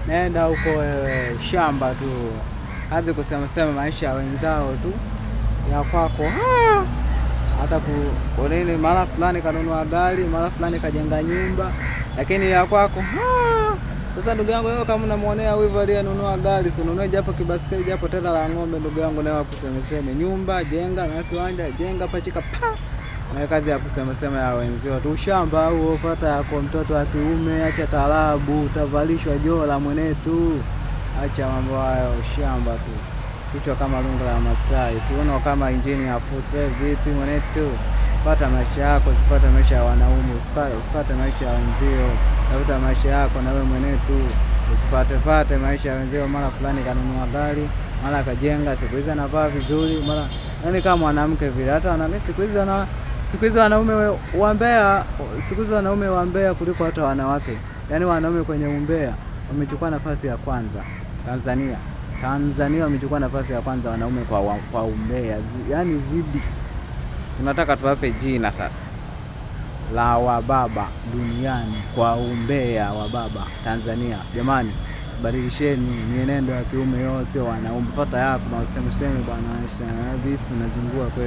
Nenda huko wewe shamba tu. Kazi kusema sema maisha ya wenzao tu. Ya kwako. Hata kwa nini mara fulani kanunua gari, mara fulani kajenga nyumba, lakini ya kwako sasa ndugu yangu leo kama unamuonea wivu aliyenunua gari, si ununue japo kibasikeli japo tena la ng'ombe ndugu yangu leo kusemeseme nyumba, jenga na kiwanja, jenga pachika na kazi ya kusemesema ya wenzio tu shamba au upata yako mtoto wa kiume, acha taarabu, utavalishwa joo la mwenetu. Acha mambo hayo shamba tu. Kichwa kama lungu la Masai, kiuno kama injini ya fuse vipi mwenetu. Pata maisha yako, usipate maisha ya wanaume, usipate maisha ya wenzio. Tafuta maisha yako na wewe mwenetu. Usipate maisha ya wenzio, mara fulani kanunua gari, mara kajenga, siku hizi anavaa vizuri, mara yani kama mwanamke vile. Hata wanaume siku hizi wanaume wambea, siku hizi wanaume wambea kuliko hata wanawake. Yaani wanaume kwenye umbea wamechukua nafasi ya kwanza. Tanzania wamechukua nafasi ya kwanza wanaume kwa umbea. Yaani zidi. Tunataka tuwape jina sasa la wababa duniani kwa umbea wa baba Tanzania. Jamani, badilisheni mienendo ya kiume, yao sio wanaume. Pata yako na useme bwana vipi unazingua kweli.